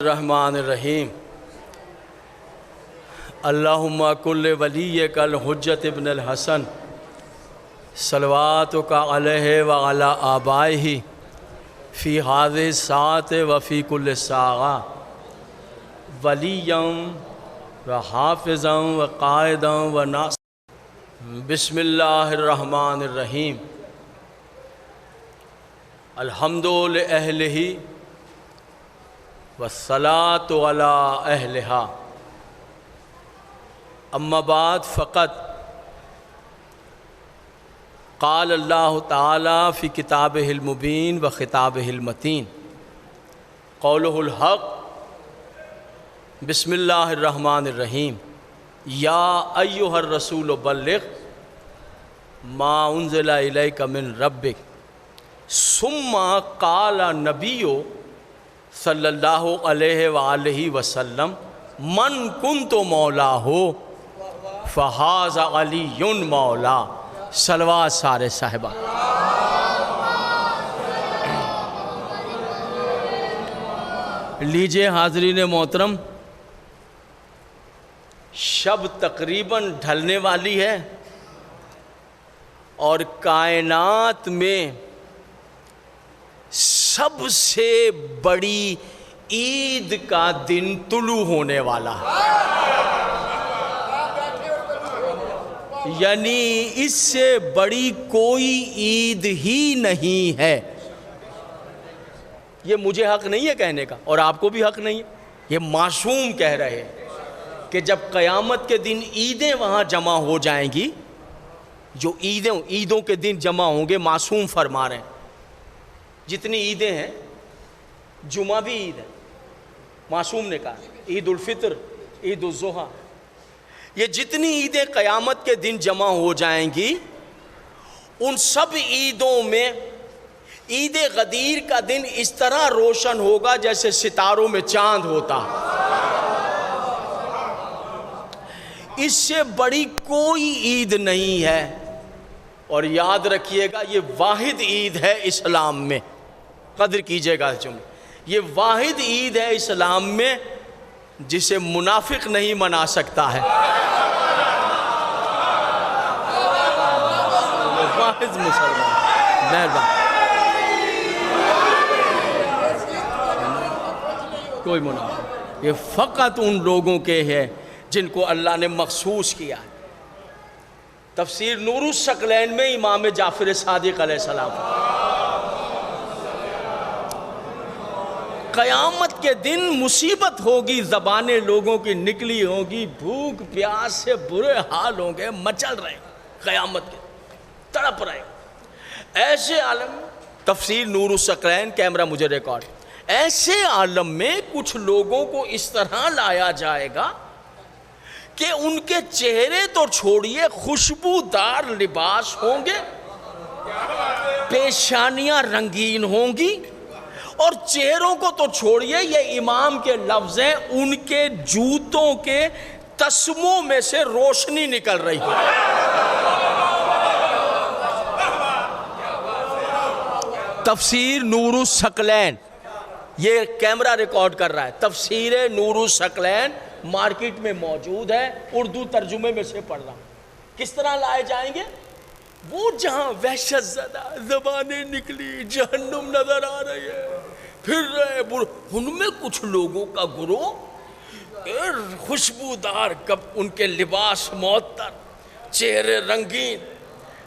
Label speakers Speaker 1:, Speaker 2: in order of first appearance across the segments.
Speaker 1: الرحمن الرحیم اللہم کل ولیک الحجۃ ابن الحسن صلواتک علیہ وعلی آبائہ فی ہذہ الساعۃ وفی کل ساعہ ولیاً وحافظاً وقائداً وناصرا۔ بسم اللہ الرحمن الرحیم۔ الحمد لأہلہ والصلاة علی اہلہا۔ اما بعد فقط قال اللہ تعالی فی کتابہ المبین و خطابہ المتین قولہ الحق۔ بسم اللہ الرحمن الرحیم۔ یا ایہا الرسول بلغ ما انزل الیک من ربک ثم قال نبی صلی اللہ علیہ وآلہ وسلم من کنت مولاہ فہذا علی مولا۔ صلوات سارے صاحبہ۔ لیجئے حاضرین محترم، شب تقریباً ڈھلنے والی ہے اور کائنات میں سب سے بڑی عید کا دن طلوع ہونے والا ہے، یعنی اس سے بڑی کوئی عید ہی نہیں ہے۔ یہ مجھے حق نہیں ہے کہنے کا اور آپ کو بھی حق نہیں ہے، یہ معصوم کہہ رہے ہیں کہ جب قیامت کے دن عیدیں وہاں جمع ہو جائیں گی، جو عیدوں کے دن جمع ہوں گے، معصوم فرما رہے ہیں جتنی عیدیں ہیں، جمعہ بھی عید ہے، معصوم نے کہا، عید الفطر، عید الضحیٰ، یہ جتنی عیدیں قیامت کے دن جمع ہو جائیں گی، ان سب عیدوں میں عید غدیر کا دن اس طرح روشن ہوگا جیسے ستاروں میں چاند ہوتا۔ اس سے بڑی کوئی عید نہیں ہے، اور یاد رکھیے گا یہ واحد عید ہے اسلام میں، قدر کیجئے گا جملے، یہ واحد عید ہے اسلام میں جسے منافق نہیں منا سکتا ہے، واحد مسلمان۔ مہربان، کوئی منافق، یہ فقط ان لوگوں کے ہے جن کو اللہ نے مخصوص کیا ہے۔ تفسیر نور الثقلین میں امام جعفر صادق علیہ السلام، قیامت کے دن مصیبت ہوگی، زبانیں لوگوں کی نکلی ہوگی، بھوک پیاس سے برے حال ہوں گے، مچل رہے ہیں، قیامت کے تڑپ رہے ہیں۔ ایسے عالم، تفسیر نور الثقلین، کیمرہ مجھے ریکارڈ، ایسے عالم میں کچھ لوگوں کو اس طرح لایا جائے گا کہ ان کے چہرے تو چھوڑیے، خوشبودار لباس ہوں گے، پیشانیاں رنگین ہوں گی، اور چہروں کو تو چھوڑیے، یہ امام کے لفظ ہیں، ان کے جوتوں کے تسموں میں سے روشنی نکل رہی ہے۔ تفسیر نور الثقلین، یہ کیمرہ ریکارڈ کر رہا ہے، تفسیر نور الثقلین مارکیٹ میں موجود ہے، اردو ترجمے میں سے پڑھ رہا ہوں۔ کس طرح لائے جائیں گے؟ وہ جہاں وحشت زدہ زبانیں نکلی، جہنم نظر آ رہی ہے، پھر رہے ان میں کچھ لوگوں کا گروہ خوشبودار، ان کے لباس معطر، چہرے رنگین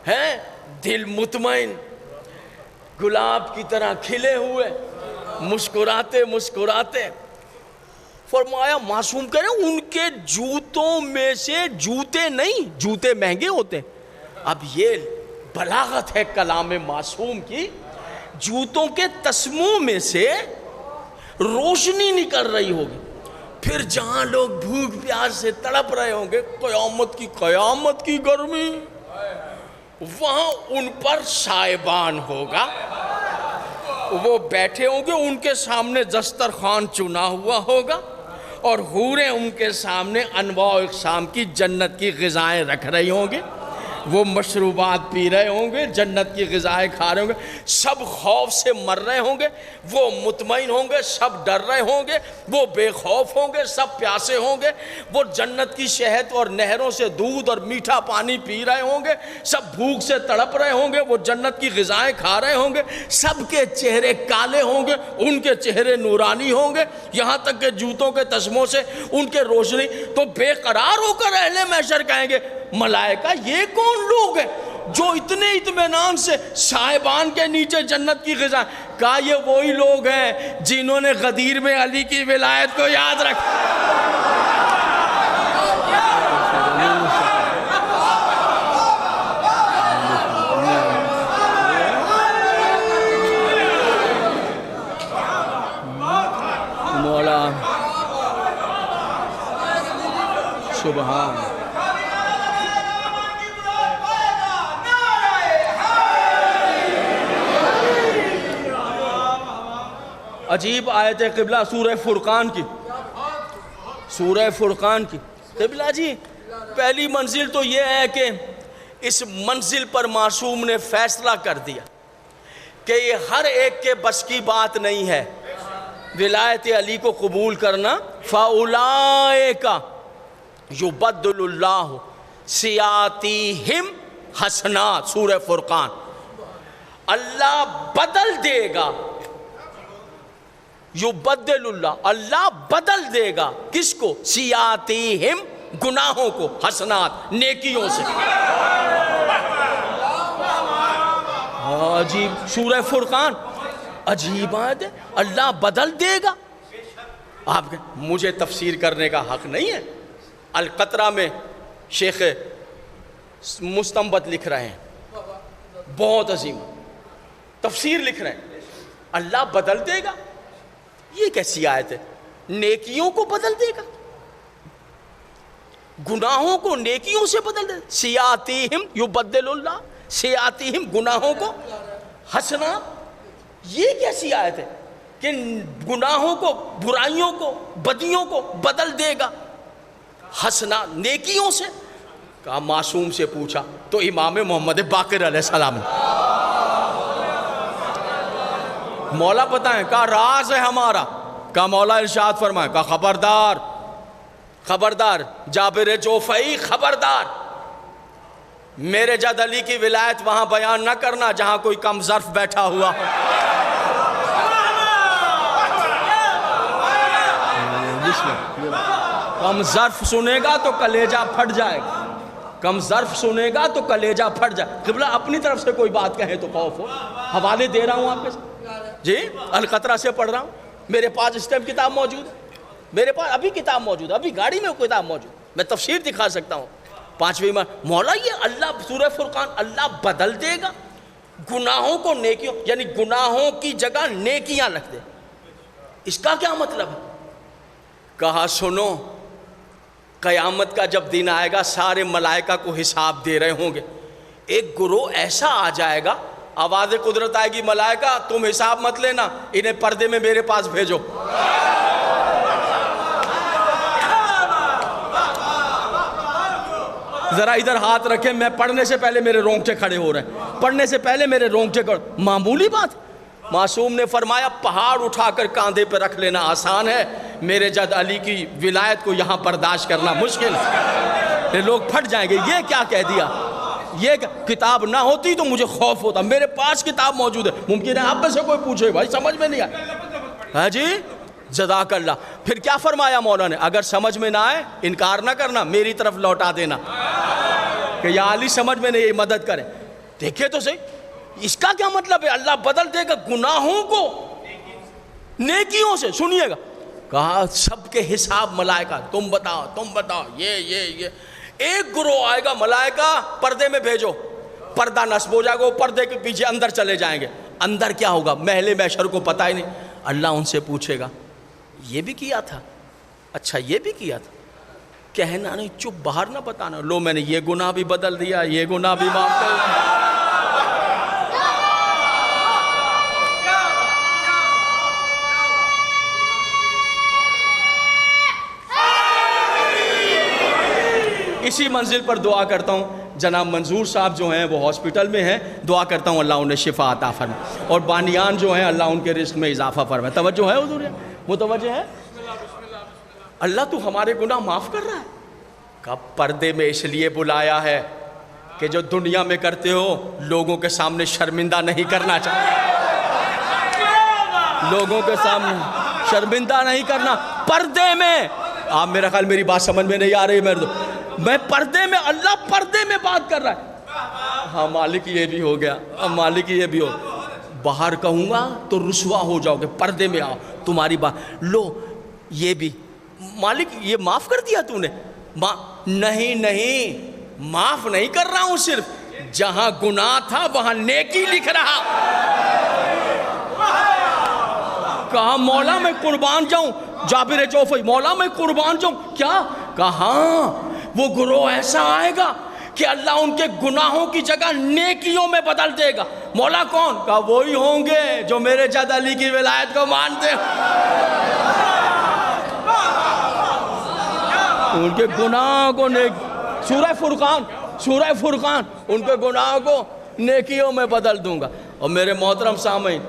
Speaker 1: ہیں، دل مطمئن، گلاب کی طرح کھلے ہوئے، مسکراتے مسکراتے۔ فرمایا معصوم کہہ رہے ہیں ان کے جوتوں میں سے، جوتے نہیں، جوتے مہنگے ہوتے ہیں، اب یہ بلاغت ہے کلام معصوم کی، جوتوں کے تسموں میں سے روشنی نکل رہی ہوگی، پھر جہاں لوگ بھوک پیاس سے تڑپ رہے ہوں گے، قیامت کی گرمی، وہاں ان پر سائبان ہوگا، وہ بیٹھے ہوں گے، ان کے سامنے دسترخوان چنا ہوا ہوگا، اور حوریں ان کے سامنے انواع و اقسام کی جنت کی غذائیں رکھ رہی ہوں گے، وہ مشروبات پی رہے ہوں گے، جنت کی غذائیں کھا رہے ہوں گے، سب خوف سے مر رہے ہوں گے، وہ مطمئن ہوں گے، سب ڈر رہے ہوں گے، وہ بے خوف ہوں گے، سب پیاسے ہوں گے، وہ جنت کی شہد اور نہروں سے دودھ اور میٹھا پانی پی رہے ہوں گے، سب بھوک سے تڑپ رہے ہوں گے، وہ جنت کی غذائیں کھا رہے ہوں گے، سب کے چہرے کالے ہوں گے، ان کے چہرے نورانی ہوں گے، یہاں تک کہ جوتوں کے تسموں سے ان کے روشنی، تو بے قرار ہو کر اہل محشر کہیں گے ملائکہ یہ کون لوگ ہیں جو اتنے اطمینان سے صاحبان کے نیچے جنت کی غذا؟ کہا یہ وہی لوگ ہیں جنہوں نے غدیر میں علی کی ولایت کو یاد رکھا۔ مولا سبحان عجیب آیت قبلہ سورہ فرقان کی، سورہ فرقان کی۔ قبلہ جی پہلی منزل تو یہ ہے کہ اس منزل پر معصوم نے فیصلہ کر دیا کہ یہ ہر ایک کے بس کی بات نہیں ہے ولایت علی کو قبول کرنا۔ فَأُولَئِكَ يُبَدِّلُ اللَّهُ سَیِّئَاتِہِمْ حسنات، سورہ فرقان۔ اللہ بدل دے گا، یبدل اللہ، اللہ بدل دے گا کس کو؟ سیئاتہم، گناہوں کو، حسنات، نیکیوں سے۔ عجیب سورہ فرقان، عجیب آیت ہے، اللہ بدل دے گا۔ آپ مجھے تفسیر کرنے کا حق نہیں ہے۔ القطرہ میں شیخ مستنبت لکھ رہے ہیں، بہت عظیم تفسیر لکھ رہے ہیں، اللہ بدل دے گا۔ یہ کیسی آیت ہے؟ نیکیوں کو بدل دے گا، گناہوں کو نیکیوں سے بدل دے گا۔ سیئاتہم یبدل اللہ، سیئاتہم گناہوں کو، حسنات۔ یہ کیسی آیت ہے کہ گناہوں کو، برائیوں کو، بدیوں کو بدل دے گا حسنات، نیکیوں سے؟ کہا معصوم سے پوچھا تو امام محمد باقر علیہ السلام نے، مولا پتہ ہے؟ کہا راز ہے ہمارا۔ کہا مولا ارشاد فرمائے۔ کہا خبردار، خبردار جابر جوفئی، خبردار، میرے جد علی کی ولایت وہاں بیان نہ کرنا جہاں کوئی کم ظرف بیٹھا ہوا ہو۔ کم ظرف سنے گا تو کلیجہ پھٹ جائے گا، کم ظرف سنے گا تو کلیجہ پھٹ جائے۔ قبلہ اپنی طرف سے کوئی بات کہیں تو خوف ہو، حوالے دے رہا ہوں آپ کے ساتھ جی، القطرہ سے پڑھ رہا ہوں، میرے پاس اس ٹائم کتاب موجود ہے، میرے پاس ابھی کتاب موجود ہے، ابھی گاڑی میں کتاب موجود، میں تفسیر دکھا سکتا ہوں۔ پانچویں میں مولا یہ اللہ سورہ فرقان، اللہ بدل دے گا گناہوں کو نیکیوں، یعنی گناہوں کی جگہ نیکیاں رکھ دے۔ اس کا کیا مطلب ہے؟ کہا سنو، قیامت کا جب دن آئے گا سارے ملائکہ کو حساب دے رہے ہوں گے، ایک گروہ ایسا آ جائے گا، آواز قدرت آئے گی ملائکہ تم حساب مت لینا، انہیں پردے میں میرے پاس بھیجو۔ ذرا ادھر ہاتھ رکھیں، میں پڑھنے سے پہلے میرے رونگٹے کھڑے ہو رہے ہیں، پڑھنے سے پہلے میرے رونگٹے کھڑے، معمولی بات۔ معصوم نے فرمایا پہاڑ اٹھا کر کاندھے پہ رکھ لینا آسان ہے، میرے جد علی کی ولایت کو یہاں برداشت کرنا مشکل ہے، لوگ پھٹ جائیں گے۔ یہ کیا کہہ دیا؟ یہ کتاب نہ ہوتی تو مجھے خوف ہوتا، میرے پاس کتاب موجود ہے، ممکن ہے آپ میں سے کوئی پوچھے بھائی سمجھ میں نہیں آیا، ہاں جی جزاک اللہ۔ پھر کیا فرمایا مولا نے؟ اگر سمجھ میں نہ آئے انکار نہ کرنا، میری طرف لوٹا دینا کہ یا علی سمجھ میں نہیں، مدد کریں۔ دیکھیں تو صحیح، اس کا کیا مطلب ہے؟ اللہ بدل دے گا گناہوں کو نیکیوں سے۔ سنیے گا، کہا سب کے حساب ملائکہ، تم بتاؤ تم بتاؤ، یہ ایک گروہ آئے گا ملائکہ پردے میں بھیجو، پردہ نصب ہو جائے گا، وہ پردے کے پیچھے اندر چلے جائیں گے۔ اندر کیا ہوگا؟ محل محشر کو پتہ ہی نہیں۔ اللہ ان سے پوچھے گا یہ بھی کیا تھا؟ اچھا یہ بھی کیا تھا؟ کہنا نہیں، چپ، باہر نہ بتانا، لو میں نے یہ گناہ بھی بدل دیا، یہ گناہ بھی معاف کر دیا۔ اسی منزل پر دعا کرتا ہوں جناب منظور صاحب جو ہیں وہ ہاسپٹل میں ہیں، دعا کرتا ہوں اللہ انہیں شفا عطا فرمائے، اور بانیان جو ہیں اللہ ان کے رزق میں اضافہ فرمائے۔ توجہ ہے حضور؟ متوجہ ہے؟ اللہ تو ہمارے گناہ معاف کر رہا ہے۔ کب پردے میں اس لیے بلایا ہے کہ جو دنیا میں کرتے ہو لوگوں کے سامنے شرمندہ نہیں کرنا چاہتے، لوگوں کے سامنے شرمندہ نہیں کرنا، پردے میں۔ آپ میرا خیال میری بات سمجھ میں نہیں آ رہی، میں پردے میں، اللہ پردے میں بات کر رہا ہے۔ ہاں مالک یہ بھی ہو گیا، مالک یہ بھی ہو، باہر کہوں گا تو رسوا ہو جاؤ گے، پردے میں آؤ، تمہاری بات لو، یہ بھی مالک یہ معاف کر دیا تو نے؟ نہیں معاف نہیں کر رہا ہوں، صرف جہاں گناہ تھا وہاں نیکی لکھ رہا۔ کہا مولا میں قربان جاؤں، جابر جوفی، مولا میں قربان جاؤں، کیا کہا؟ وہ گروہ ایسا آئے گا کہ اللہ ان کے گناہوں کی جگہ نیکیوں میں بدل دے گا۔ مولا کون؟ کہا وہی ہوں گے جو میرے جد علی کی ولایت کو مانتے ہیں، ان کے گناہ کو سورہ فرقان ان کے گناہ کو نیکیوں میں بدل دوں گا۔ اور میرے محترم سامعین،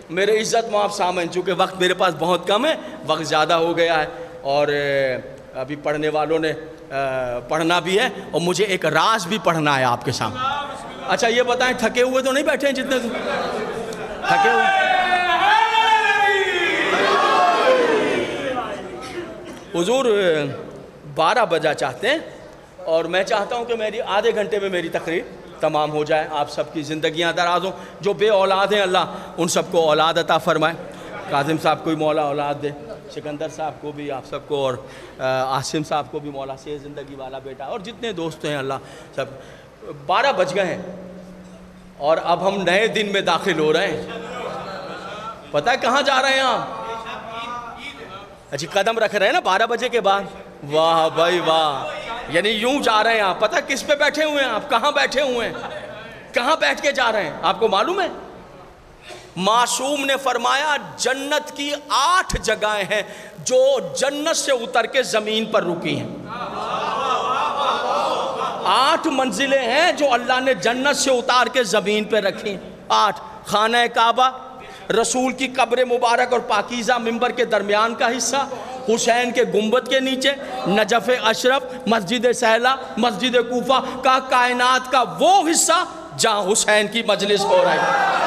Speaker 1: میرے عزت مآب سامعین، چونکہ وقت میرے پاس بہت کم ہے، وقت زیادہ ہو گیا ہے، اور ابھی پڑھنے والوں نے پڑھنا بھی ہے، اور مجھے ایک راز بھی پڑھنا ہے آپ کے سامنے۔ اچھا یہ بتائیں، تھکے ہوئے تو نہیں بیٹھے ہیں؟ جتنے تھکے ہوئے، حضور 12 بجا چاہتے ہیں، اور میں چاہتا ہوں کہ میری آدھے گھنٹے میں میری تقریر تمام ہو جائے، آپ سب کی زندگیاں دراز ہوں، جو بے اولاد ہیں اللہ ان سب کو اولاد عطا فرمائے، کاظم صاحب کو بھی مولا اولاد دے، سکندر صاحب کو بھی، آپ سب کو، اور عاصم صاحب کو بھی مولا سے زندگی والا بیٹا، اور جتنے دوست ہیں اللہ سب۔ 12 بج گئے ہیں اور اب ہم نئے دن میں داخل ہو رہے ہیں۔ پتہ ہے کہاں جا رہے ہیں آپ؟ اچھی قدم رکھ رہے ہیں نا 12 بجے کے بعد، واہ بھائی واہ، یعنی یوں جا رہے ہیں آپ۔ پتہ کس پہ بیٹھے ہوئے ہیں آپ؟ کہاں بیٹھے ہوئے ہیں؟ کہاں بیٹھ کے جا رہے ہیں آپ کو معلوم ہے؟ معصوم نے فرمایا جنت کی 8 جگہیں ہیں جو جنت سے اتر کے زمین پر رکی ہیں، 8 منزلیں ہیں جو اللہ نے جنت سے اتار کے زمین پہ رکھی ہیں، 8۔ خانہ کعبہ، رسول کی قبر مبارک اور پاکیزہ منبر کے درمیان کا حصہ، حسین کے گنبد کے نیچے، نجف اشرف، مسجد سہلہ، مسجد کوفہ کا کائنات کا وہ حصہ جہاں حسین کی مجلس ہو رہی ہے۔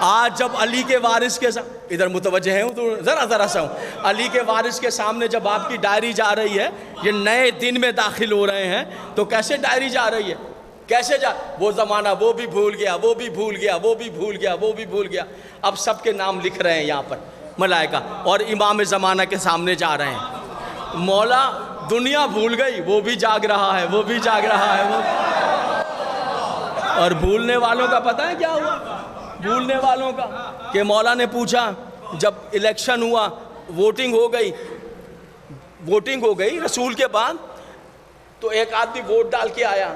Speaker 1: آج جب علی کے وارث کے ساتھ، ادھر متوجہ ہیں تو ذرا سا ہوں، علی کے وارث کے سامنے جب آپ کی ڈائری جا رہی ہے، یہ نئے دن میں داخل ہو رہے ہیں، تو کیسے ڈائری جا رہی ہے؟ کیسے وہ زمانہ وہ بھی بھول گیا، وہ بھی بھول گیا، وہ بھی بھول گیا، وہ بھی بھول گیا، اب سب کے نام لکھ رہے ہیں یہاں پر ملائکہ، اور امام زمانہ کے سامنے جا رہے ہیں۔ مولا دنیا بھول گئی، وہ بھی جاگ رہا ہے، وہ بھی جاگ رہا ہے، وہ۔ اور بھولنے والوں کا پتہ ہے کیا ہوا؟ بھولنے والوں کا کہ مولا نے پوچھا، جب الیکشن ہوا، ووٹنگ ہو گئی رسول کے بعد، تو ایک آدمی ووٹ ڈال کے آیا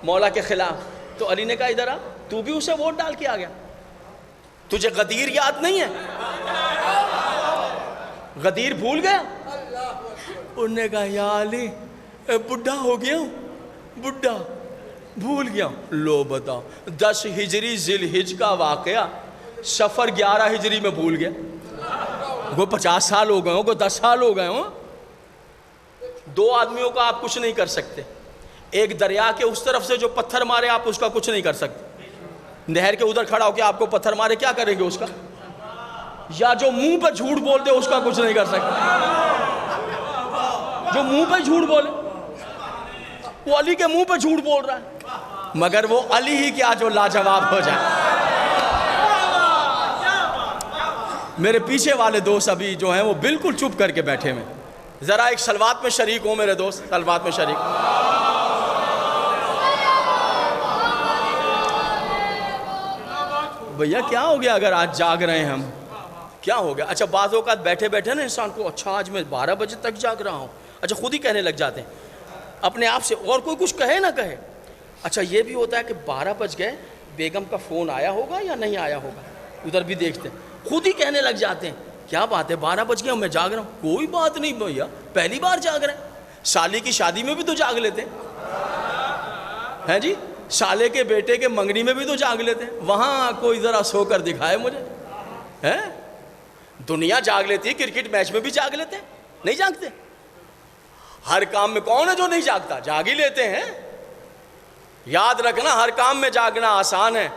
Speaker 1: مولا کے خلاف، تو علی نے کہا ادھر آ، تو بھی اسے ووٹ ڈال کے آ گیا، تجھے غدیر یاد نہیں ہے؟ غدیر بھول گیا؟ انہوں نے کہا یا علی بڈھا ہو گیا ہوں، بڈھا بھول گیا ہوں۔ لو بتاؤ، 10 ہجری ذی الحج کا واقعہ سفر 11 ہجری میں بھول گیا۔ وہ 50 سال ہو گئے ہوں، کوئی 10 سال ہو گئے ہوں۔ 2 آدمیوں کا آپ کچھ نہیں کر سکتے، ایک دریا کے اس طرف سے جو پتھر مارے آپ اس کا کچھ نہیں کر سکتے، نہر کے ادھر کھڑا ہو کے آپ کو پتھر مارے کیا کریں گے اس کا؟ یا جو منہ پہ جھوٹ بول دے اس کا کچھ نہیں کر سکتے، جو منہ پہ جھوٹ بولے، وہ علی کے منہ پہ جھوٹ بول رہا ہے، مگر وہ علی ہی کیا جو لاجواب ہو جائے۔ میرے پیچھے والے دوست ابھی جو ہیں وہ بالکل چپ کر کے بیٹھے ہوئے، ذرا ایک صلوات میں شریک ہوں میرے دوست، صلوات میں شریک۔ بھیا کیا ہو گیا اگر آج جاگ رہے ہیں ہم؟ کیا ہو گیا؟ اچھا بعض اوقات بیٹھے بیٹھے نا انسان کو، اچھا آج میں 12 بجے تک جاگ رہا ہوں، اچھا خود ہی کہنے لگ جاتے ہیں اپنے آپ سے، اور کوئی کچھ کہے نہ کہے۔ اچھا یہ بھی ہوتا ہے کہ 12 بج گئے، بیگم کا فون آیا ہوگا یا نہیں آیا ہوگا، ادھر بھی دیکھتے ہیں، خود ہی کہنے لگ جاتے ہیں کیا بات ہے 12 بج گئے میں جاگ رہا ہوں؟ کوئی بات نہیں بھیا، پہلی بار جاگ رہے ہیں، سالی کی شادی میں بھی تو جاگ لیتے ہیں جی، سالے کے بیٹے کے منگنی میں بھی تو جاگ لیتے ہیں، وہاں کوئی ذرا سو کر دکھائے مجھے ہیں؟ دنیا جاگ لیتی ہے، کرکٹ میچ میں بھی جاگ لیتے ہیں، نہیں جاگتے؟ ہر کام میں کون ہے جو نہیں جاگتا؟ جاگ ہی لیتے ہیں۔ یاد رکھنا ہر کام میں جاگنا آسان ہے،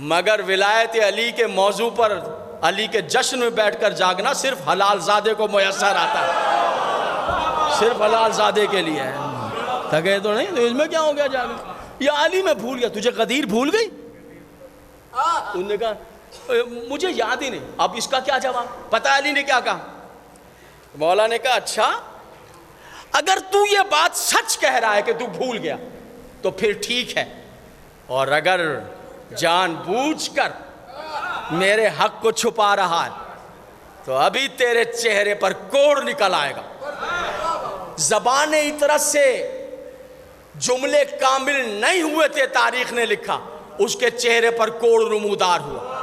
Speaker 1: مگر ولایت علی کے موضوع پر علی کے جشن میں بیٹھ کر جاگنا صرف حلال زادے کو میسر آتا ہے، صرف حلال زادے کے لیے ہے۔ تھکے تو نہیں تو اس میں کیا ہو گیا جاگنا؟ یا علی میں بھول گیا، تجھے غدیر بھول گئی؟ انہوں نے کہا مجھے یاد ہی نہیں۔ اب اس کا کیا جواب؟ پتہ علی نے کیا کہا؟ مولا نے کہا اچھا اگر تو یہ بات سچ کہہ رہا ہے کہ تو بھول گیا تو پھر ٹھیک ہے، اور اگر جان بوجھ کر میرے حق کو چھپا رہا ہے تو ابھی تیرے چہرے پر کوڑ نکل آئے گا۔ زبان اطرت سے جملے کامل نہیں ہوئے تھے، تاریخ نے لکھا، اس کے چہرے پر کوڑ نمودار ہوا۔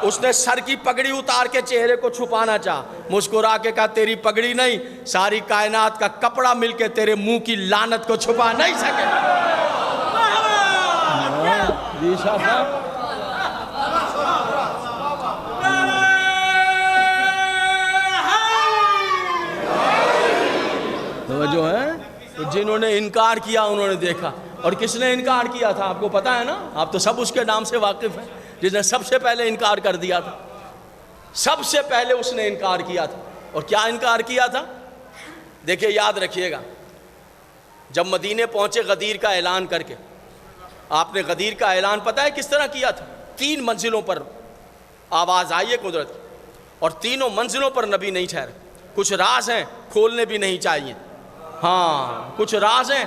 Speaker 1: اس نے سر کی پگڑی اتار کے چہرے کو چھپانا چاہا، مسکرا کے کہا تیری پگڑی نہیں، ساری کائنات کا کپڑا مل کے تیرے منہ کی لعنت کو چھپا نہیں سکے۔ جو ہے جنہوں نے انکار کیا انہوں نے دیکھا، اور کس نے انکار کیا تھا آپ کو پتا ہے نا؟ آپ تو سب اس کے نام سے واقف ہیں، جس نے سب سے پہلے انکار کر دیا تھا، سب سے پہلے اس نے انکار کیا تھا۔ اور کیا انکار کیا تھا؟ دیکھیں یاد رکھیے گا، جب مدینے پہنچے غدیر کا اعلان کر کے، آپ نے غدیر کا اعلان پتہ ہے کس طرح کیا تھا؟ 3 منزلوں پر آواز آئی ہے قدرت کی، اور تینوں منزلوں پر نبی نہیں ٹھہرے۔ کچھ راز ہیں کھولنے بھی نہیں چاہیے، ہاں کچھ راز ہیں،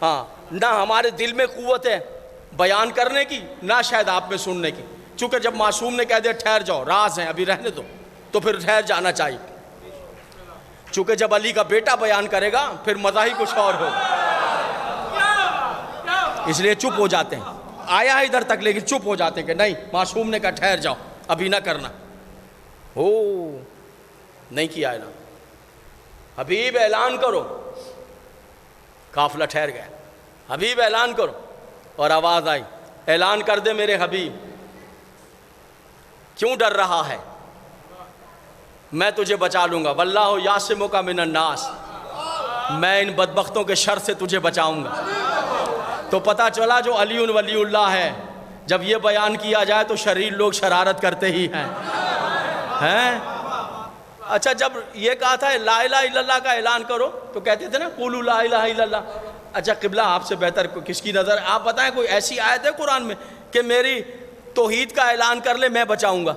Speaker 1: ہاں نہ ہمارے دل میں قوت ہے بیان کرنے کی، نہ شاید آپ میں سننے کی، چونکہ جب معصوم نے کہہ دیا ٹھہر جاؤ، راز ہیں ابھی رہنے دو، تو پھر ٹھہر جانا چاہیے، چونکہ جب علی کا بیٹا بیان کرے گا پھر مزہ ہی کچھ اور ہوگا، اس لیے چپ ہو جاتے ہیں، آیا ہے ادھر تک لیکن چپ ہو جاتے ہیں کہ نہیں، معصوم نے کہا ٹھہر جاؤ ابھی نہ کرنا، نہیں کیا اعلان، حبیب اعلان کرو، قافلہ ٹھہر گیا، حبیب اعلان کرو، اور آواز آئی اعلان کر دے میرے حبیب، کیوں ڈر رہا ہے؟ میں تجھے بچا لوں گا، واللہ یعصمک من الناس، میں ان بدبختوں کے شر سے تجھے بچاؤں گا۔ تو پتہ چلا جو علی ولی اللہ ہے، جب یہ بیان کیا جائے تو شریر لوگ شرارت کرتے ہی ہیں۔ اچھا جب یہ کہا تھا لا الہ الا اللہ کا اعلان کرو تو کہتے تھے نا قولوا لا الہ الا اللہ۔ اچھا قبلہ آپ سے بہتر کس کی نظر، آپ بتائیں کوئی ایسی آیت ہے قرآن میں کہ میری توحید کا اعلان کر لے میں بچاؤں گا؟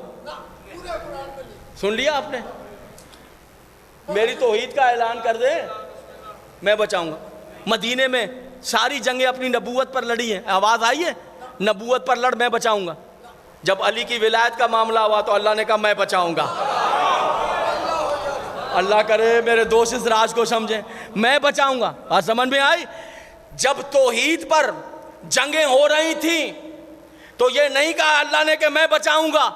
Speaker 1: سن لیا آپ نے؟ میری توحید کا اعلان کر دے میں بچاؤں گا۔ مدینے میں ساری جنگیں اپنی نبوت پر لڑی ہیں، آواز آئی ہے نبوت پر لڑ میں بچاؤں گا۔ جب علی کی ولایت کا معاملہ ہوا تو اللہ نے کہا میں بچاؤں گا۔ اللہ کرے میرے دوست اس راز کو سمجھیں، میں بچاؤں گا۔ بات سمجھ میں آئی؟ جب توحید پر جنگیں ہو رہی تھیں تو یہ نہیں کہا اللہ نے کہ میں بچاؤں گا،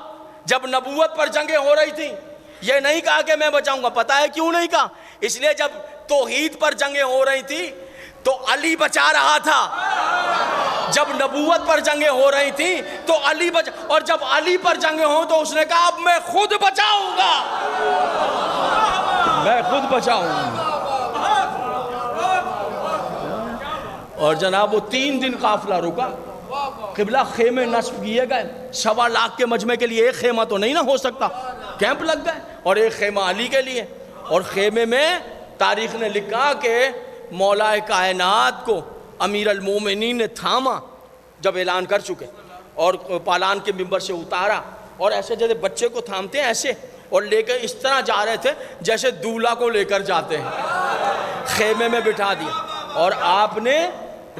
Speaker 1: جب نبوت پر جنگیں ہو رہی تھیں یہ نہیں کہا کہ میں بچاؤں گا۔ پتہ ہے کیوں نہیں کہا؟ اس لیے جب توحید پر جنگیں ہو رہی تھی تو علی بچا رہا تھا، جب نبوت پر جنگیں ہو رہی تھیں تو علی اور جب علی پر جنگیں ہوں تو اس نے کہا اب میں خود بچاؤں گا، میں خود بچاؤں گا۔ اور جناب وہ 3 دن قافلہ رکا، قبلہ خیمے نصب کیے گئے، 1.25 لاکھ کے مجمع کے لیے ایک خیمہ تو نہیں نہ ہو سکتا، کیمپ لگ گئے، اور ایک خیمہ علی کے لیے، اور خیمے میں تاریخ نے لکھا کہ مولا کائنات کو امیر المومنین نے تھاما جب اعلان کر چکے، اور پالان کے ممبر سے اتارا، اور ایسے جیسے بچے کو تھامتے ہیں ایسے، اور لے کے اس طرح جا رہے تھے جیسے دولہا کو لے کر جاتے ہیں، خیمے میں بٹھا دیا، اور آپ نے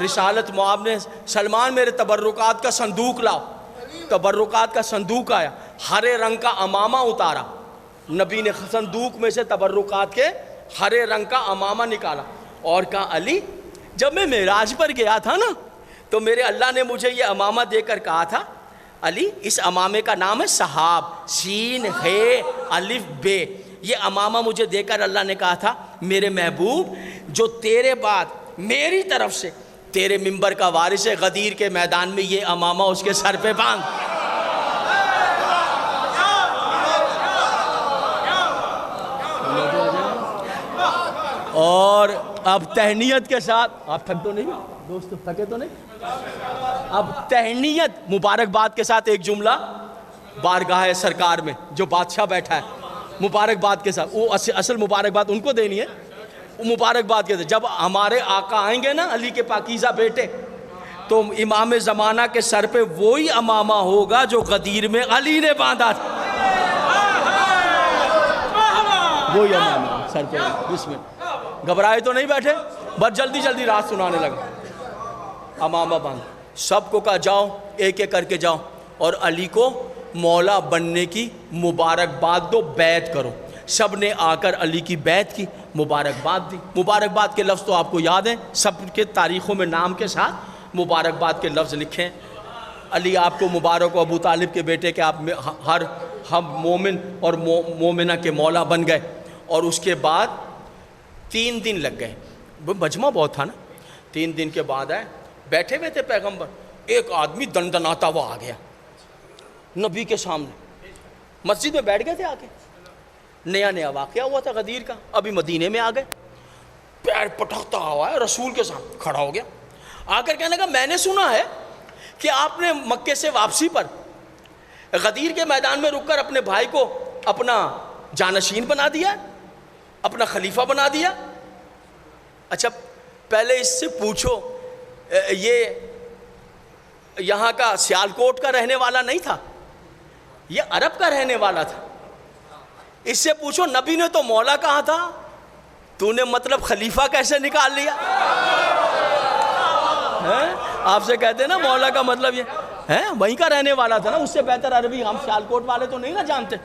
Speaker 1: رسالت معاب نے سلمان میرے تبرکات کا صندوق لاؤ، تبرکات کا صندوق آیا، ہرے رنگ کا امامہ اتارا، نبی نے صندوق میں سے تبرکات کے ہرے رنگ کا امامہ نکالا، اور کہا علی جب میں معراج پر گیا تھا نا تو میرے اللہ نے مجھے یہ امامہ دے کر کہا تھا علی اس امامے کا نام ہے صحاب، سین ہے الف بے. یہ امامہ مجھے دے کر اللہ نے کہا تھا میرے محبوب جو تیرے بعد میری طرف سے تیرے منبر کا وارث ہے، غدیر کے میدان میں یہ امامہ اس کے سر پہ باندھ. اور اب تہنیت کے ساتھ، آپ تھک تو نہیں دوست، تھکے تو نہیں؟ اب تہنیت مبارکباد کے ساتھ ایک جملہ بارگاہ سرکار میں جو بادشاہ بیٹھا ہے، مبارکباد کے ساتھ. وہ اصل مبارکباد ان کو دینی ہے. وہ مبارکباد کے ساتھ جب ہمارے آقا آئیں گے نا علی کے پاکیزہ بیٹے، تو امام زمانہ کے سر پہ وہی امامہ ہوگا جو غدیر میں علی نے باندھا تھا. وہی امامہ سر پہ. بسم اللہ. گھبرائے تو نہیں بیٹھے؟ بس جلدی جلدی رات سنانے لگا. امامہ باندھ. سب کو کہا جاؤ ایک ایک کر کے جاؤ اور علی کو مولا بننے کی مبارکباد دو، بیعت کرو. سب نے آ کر علی کی بیعت کی، مبارکباد دی. مبارکباد کے لفظ تو آپ کو یاد ہیں، سب کے تاریخوں میں نام کے ساتھ مبارکباد کے لفظ لکھیں. علی آپ کو مبارک ہو ابو طالب کے بیٹے کہ آپ ہم مومن اور مومنہ کے مولا بن گئے. اور اس کے بعد 3 دن لگ گئے، مجمع بہت تھا نا. 3 دن کے بعد آئے، بیٹھے ہوئے تھے پیغمبر، ایک آدمی دندناتا ہوا آ گیا نبی کے سامنے. مسجد میں بیٹھ گئے تھے آ کے، نیا نیا واقعہ ہوا تھا غدیر کا، ابھی مدینے میں آ گئے. پیر پٹکتا ہوا ہے رسول کے سامنے کھڑا ہو گیا. آ کر کہنے لگا میں نے سنا ہے کہ آپ نے مکے سے واپسی پر غدیر کے میدان میں رک کر اپنے بھائی کو اپنا جانشین بنا دیا، اپنا خلیفہ بنا دیا. اچھا پہلے اس سے پوچھو یہ یہاں کا سیالکوٹ کا رہنے والا نہیں تھا، یہ عرب کا رہنے والا تھا. اس سے پوچھو نبی نے تو مولا کہا تھا، تو نے مطلب خلیفہ کیسے نکال لیا؟ آپ سے کہتے ہیں نا مولا کا مطلب یہ ہے، وہیں کا رہنے والا تھا نا. اس سے بہتر عربی ہم سیالکوٹ والے تو نہیں نا جانتے،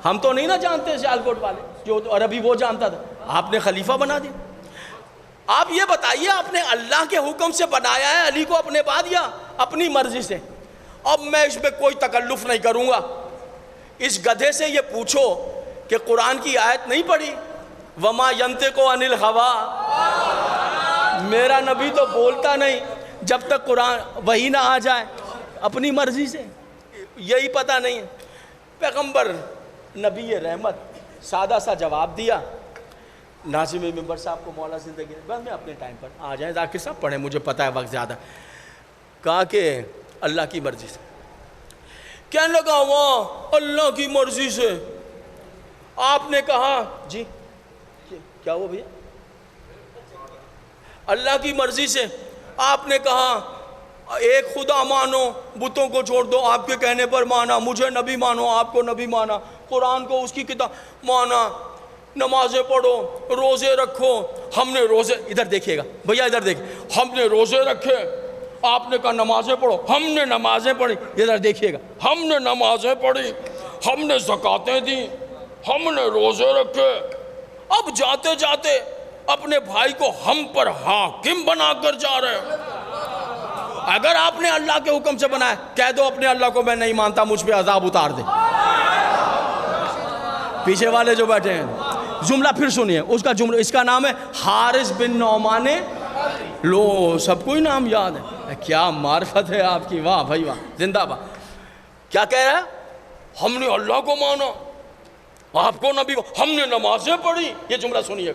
Speaker 1: ہم تو نہیں نا جانتے سیالکوٹ والے، جو عربی وہ جانتا تھا. آپ نے خلیفہ بنا دیا. آپ یہ بتائیے آپ نے اللہ کے حکم سے بنایا ہے علی کو اپنے بعد یا اپنی مرضی سے؟ اب میں اس میں کوئی تکلف نہیں کروں گا. اس گدھے سے یہ پوچھو کہ قرآن کی آیت نہیں پڑھی، وما ینطق عن الہویٰ، میرا نبی تو بولتا نہیں جب تک قرآن وہی نہ آ جائے اپنی مرضی سے. یہی پتہ نہیں. پیغمبر نبی رحمت سادہ سا جواب دیا. ناظم منبر صاحب کو مولا زندگی بس میں اپنے ٹائم پر آ جائیں، ذاکر صاحب پڑھیں، مجھے پتہ ہے وقت زیادہ. کہا کہ اللہ کی مرضی سے. کہنے لگا وہاں اللہ کی مرضی سے آپ نے کہا جی کیا ہوا بھیا؟ اللہ کی مرضی سے آپ نے کہا ایک خدا مانو، بتوں کو چھوڑ دو، آپ کے کہنے پر مانا، مجھے نبی مانو، آپ کو نبی مانا، قرآن کو اس کی کتاب مانا، نمازیں پڑھو، روزے رکھو. ہم نے روزے، ادھر دیکھیے گا بھیا ادھر دیکھیں، ہم نے روزے رکھے، آپ نے کہا نمازیں پڑھو، ہم نے نمازیں پڑھی. ادھر دیکھیے گا، ہم نے نمازیں پڑھی، ہم نے زکاتیں دی، ہم نے روزے رکھے. اب جاتے جاتے اپنے بھائی کو ہم پر حاکم بنا کر جا رہے ہیں. اگر آپ نے اللہ کے حکم سے بنایا کہہ دو اپنے اللہ کو میں نہیں مانتا، مجھ پہ عذاب اتار دے. پیچھے والے جو بیٹھے ہیں جملہ پھر سنیے اس کا جملہ، اس کا نام ہے حارث بن نعمان. لو سب کو ہی نام یاد ہے، کیا معرفت ہے آپ کی، واہ بھائی واہ، زندہ باد. کیا کہہ رہا ہے؟ ہم نے اللہ کو مانا، آپ کو نبی کو، ہم نے نمازیں پڑھی. یہ جملہ سنیے،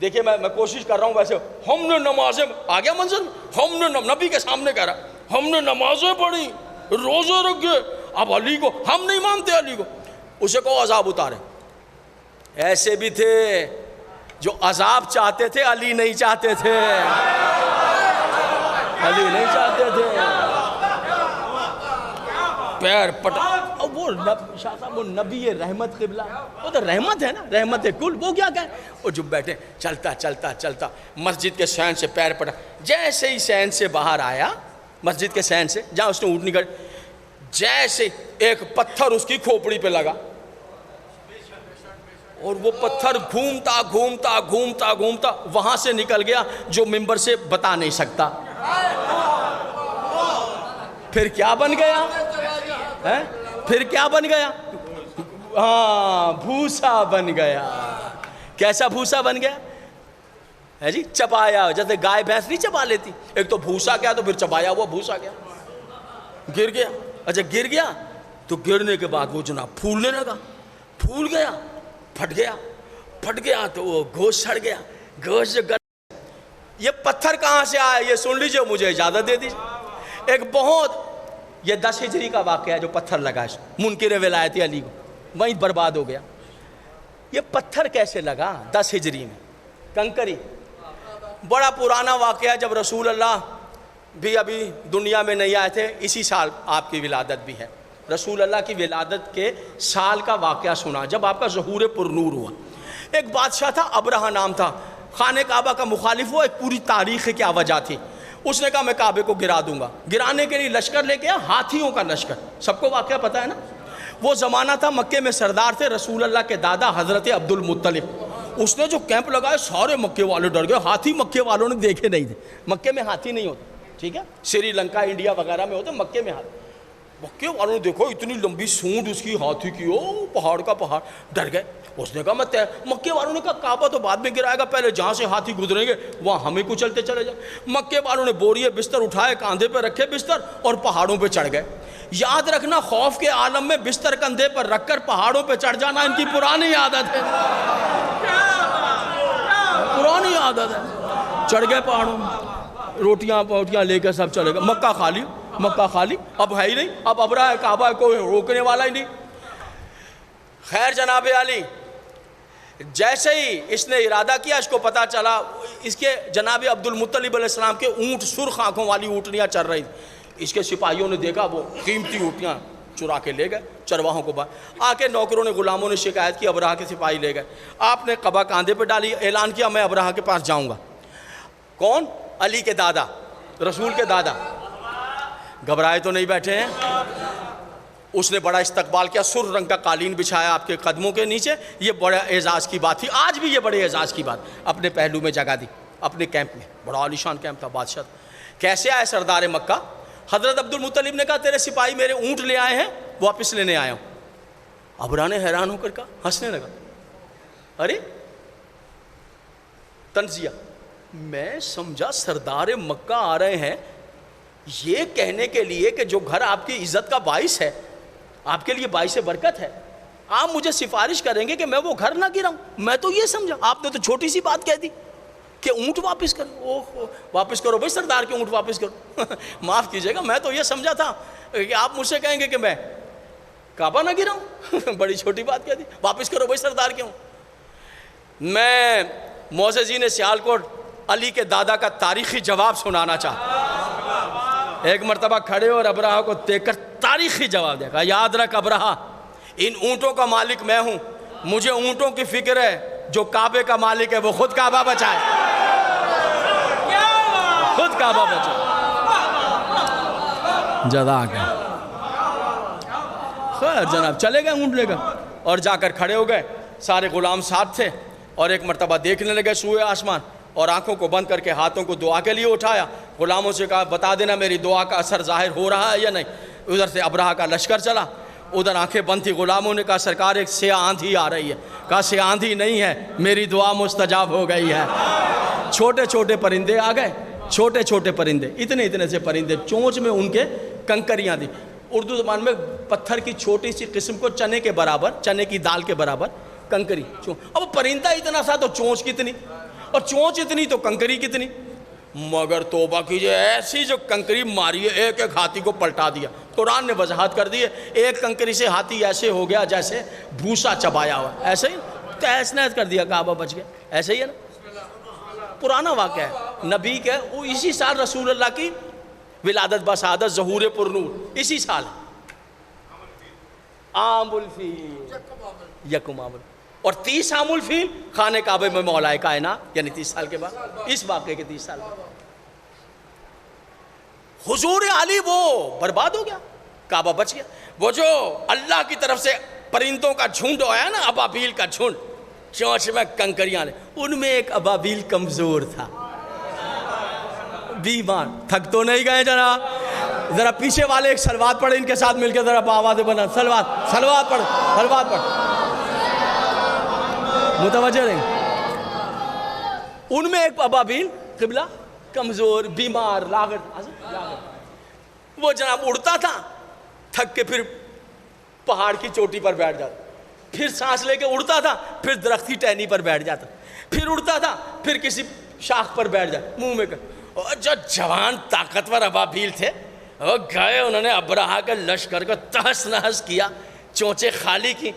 Speaker 1: دیکھیے میں کوشش کر رہا ہوں ویسے، ہم نے نمازیں، آ گیا منظر، ہم نے نبی کے سامنے کہہ رہا ہم نے نمازیں پڑھی، روزے رکھے. اب علی کو ہم نہیں مانتے، علی کو اسے کو عذاب اتارے. ایسے بھی تھے جو عذاب چاہتے تھے، علی نہیں چاہتے تھے، علی نہیں چاہتے تھے. پیر پٹا وہ شاہ صاحب، وہ نبی رحمت قبلہ، وہ تو رحمت ہے نا، رحمت کل. وہ کیا کہے، وہ جو بیٹھے چلتا چلتا چلتا مسجد کے سین سے پیر پٹا. جیسے ہی سین سے باہر آیا، مسجد کے سین سے جہاں اس نے اونٹنی کر، جیسے ایک پتھر اس کی کھوپڑی پہ لگا اور وہ پتھر گھومتا گھومتا گھومتا گھومتا وہاں سے نکل گیا جو ممبر سے بتا نہیں سکتا. پھر کیا بن گیا ہے؟ پھر کیا بن گیا؟ ہاں بھوسا بن گیا. کیسا بھوسا بن گیا ہے جی؟ چبایا. جیسے گائے بھینس نہیں چبا لیتی, ایک تو بھوسا کیا تو پھر چبایا ہوا بھوسا کیا, گر گیا. اچھا گر گیا تو گرنے کے بعد وہ جناب پھولنے لگا, پھول گیا, پھٹ گیا, پھٹ گیا تو وہ گوشت سڑ گیا. گوشت جو یہ پتھر کہاں سے آیا یہ سن لیجئے, مجھے اجازت دے دیجئے. ایک بہت یہ 10 ہجری کا واقعہ ہے جو پتھر لگا ہے منکر ولایت علی کو, وہیں برباد ہو گیا. یہ پتھر کیسے لگا 10 ہجری میں؟ کنکری. بڑا پرانا واقعہ, جب رسول اللہ بھی ابھی دنیا میں نہیں آئے تھے, اسی سال آپ کی ولادت بھی ہے. رسول اللہ کی ولادت کے سال کا واقعہ سنا جب آپ کا ظہور پر نور ہوا. ایک بادشاہ تھا, ابرہہ نام تھا, خانہ کعبہ کا مخالف ہوا. ایک پوری تاریخ کی کیا وجہ تھی. اس نے کہا میں کعبے کو گرا دوں گا. گرانے کے لیے لشکر لے کے آیا, ہاتھیوں کا لشکر. سب کو واقعہ پتہ ہے نا. وہ زمانہ تھا مکے میں سردار تھے رسول اللہ کے دادا حضرت عبد المطلب. اس نے جو کیمپ لگایا سارے مکے والے ڈر گئے. ہاتھی مکے والوں نے دیکھے نہیں تھے. مکے میں ہاتھی نہیں ہوتے, ٹھیک ہے, سری لنکا انڈیا وغیرہ میں ہوتے, مکے میں ہاتھی. مکے والوں نے دیکھو اتنی لمبی سونڈ اس کی ہاتھی کی, او پہاڑ کا پہاڑ, ڈر گئے. اس نے کہا مکے والوں نے کہا کعبہ تو بعد میں گرائے گا, پہلے جہاں سے ہاتھی گزریں گے وہاں ہمیں کچلتے چلے جائیں. مکے والوں نے بوریے بستر اٹھائے, کاندھے پہ رکھے بستر اور پہاڑوں پہ چڑھ گئے. یاد رکھنا خوف کے عالم میں بستر کندھے پر رکھ کر پہاڑوں پہ چڑھ جانا ان کی پرانی عادت ہے, پرانی عادت ہے. چڑھ گئے پہاڑوں میں, روٹیاں لے کے سب چلے گئے. مکہ خالی, مکہ خالی, اب ہے ہی نہیں. اب ابرہہ کعبہ کوئی روکنے والا ہی نہیں. خیر جناب علی, جیسے ہی اس نے ارادہ کیا, اس کو پتا چلا اس کے جناب عبد المطلب علیہ السلام کے اونٹ, سرخ آنکھوں والی اونٹنیاں چل رہی تھیں. اس کے سپاہیوں نے دیکھا, وہ قیمتی اونٹیاں چرا کے لے گئے چرواہوں کو. آ کے نوکروں نے غلاموں نے شکایت کی, ابرہہ کے سپاہی لے گئے. آپ نے قبا کاندھے پہ ڈالی, اعلان کیا میں ابرہہ کے پاس جاؤں گا. کون؟ علی کے دادا, رسول کے دادا. گھبرائے تو نہیں بیٹھے ہیں. اس نے بڑا استقبال کیا, سر رنگ کا قالین بچھایا آپ کے قدموں کے نیچے. یہ بڑا اعزاز کی بات تھی, آج بھی یہ بڑے اعزاز کی بات. اپنے پہلو میں جگہ دی, اپنے کیمپ میں. بڑا عالیشان کیمپ تھا, بادشاہ. کیسے آئے سردار مکہ؟ حضرت عبد المطلب نے کہا تیرے سپاہی میرے اونٹ لے آئے ہیں, واپس لینے آیا ہوں. ابرہہ نے حیران ہو کر کہا, ہنسنے لگا, ارے تنزیہ, میں سمجھا سردار مکہ آ رہے ہیں یہ کہنے کے لیے کہ جو گھر آپ کی عزت کا باعث ہے, آپ کے لیے باعث برکت ہے, آپ مجھے سفارش کریں گے کہ میں وہ گھر نہ گراؤں. میں تو یہ سمجھا, آپ نے تو چھوٹی سی بات کہہ دی کہ اونٹ واپس کرو. اوہ واپس کرو بھائی, سردار کے اونٹ واپس کرو. معاف کیجیے گا, میں تو یہ سمجھا تھا کہ آپ مجھ سے کہیں گے کہ میں کعبہ نہ گراؤں. بڑی چھوٹی بات کہہ دی, واپس کرو بھائی سردار کے اونٹ. میں معززین سیالکوٹ علی کے دادا کا تاریخی جواب سنانا چاہتا. ایک مرتبہ کھڑے اور ابرہہ کو دیکھ کر تاریخی جواب دے گا, یاد رکھ ابرہہ, ان اونٹوں کا مالک میں ہوں, مجھے اونٹوں کی فکر ہے, جو کعبے کا مالک ہے وہ خود کعبہ بچائے, خود کعبہ بچائے. جزاک خیر جناب. چلے گئے اونٹ لے کر اور جا کر کھڑے ہو گئے. سارے غلام ساتھ تھے اور ایک مرتبہ دیکھنے لگے سوئے آسمان, اور آنکھوں کو بند کر کے ہاتھوں کو دعا کے لیے اٹھایا. غلاموں سے کہا بتا دینا میری دعا کا اثر ظاہر ہو رہا ہے یا نہیں. ادھر سے ابرہہ کا لشکر چلا, ادھر آنکھیں بند تھی. غلاموں نے کہا سرکار ایک سیاہ آندھی آ رہی ہے. کہا سیاہ آندھی نہیں ہے, میری دعا مستجاب ہو گئی ہے. چھوٹے چھوٹے پرندے آ گئے, چھوٹے چھوٹے پرندے, اتنے سے پرندے, چونچ میں ان کے کنکریاں تھیں. اردو زبان میں پتھر کی چھوٹی سی قسم کو چنے کے برابر, چنے کی دال کے برابر کنکری. اب پرندہ اتنا سا تو چونچ کتنی, اور چونچ اتنی تو کنکری کتنی. مگر توبہ کیجئے, ایسی جو کنکری ماری ہے, ایک ایک ہاتھی کو پلٹا دیا. قرآن نے وضاحت کر دی ہے, ایک کنکری سے ہاتھی ایسے ہو گیا جیسے بھوسا چبایا ہوا. ایسے ہی تہس نہس کر دیا, کعبہ بچ گیا. ایسے ہی ہے نا, پرانا واقعہ ہے نبی کے. وہ اسی سال رسول اللہ کی ولادت بسعادت ظہور پر نور اسی سال ہے. عام الفیل, یکم عام الفیل, اور 30 عام الفیل خانہ کعبہ میں مولا کائنات, یعنی 30 سال کے بعد, اس واقعے کے 30 سال بعد حضور علی وہ برباد ہو گیا, کعبہ بچ گیا. وہ جو اللہ کی طرف سے پرندوں کا جھنڈ آیا نا, ابابیل کا جھنڈ, چونچ میں کنکریاں لے, ان میں ایک ابابیل کمزور تھا, بیمار. تھک تو نہیں گئے جناب, ذرا پیچھے والے ایک صلوات پڑھیں ان کے ساتھ مل کے ذرا آواز بنا. صلوات پڑھ. متوجہ رہیں. ان میں ایک ابابیل قبلہ کمزور بیمار لاغر وہ جناب اڑتا تھا, تھک کے پھر پہاڑ کی چوٹی پر بیٹھ جاتا, پھر سانس لے کے اڑتا تھا, پھر درخت کی ٹہنی پر بیٹھ جاتا, پھر اڑتا تھا, پھر کسی شاخ پر بیٹھ جاتا منہ میں. اور جو جوان طاقتور ابابیل تھے وہ گئے, انہوں نے ابرہا کے لشکر کو تہس نہس کیا, چونچیں خالی کی.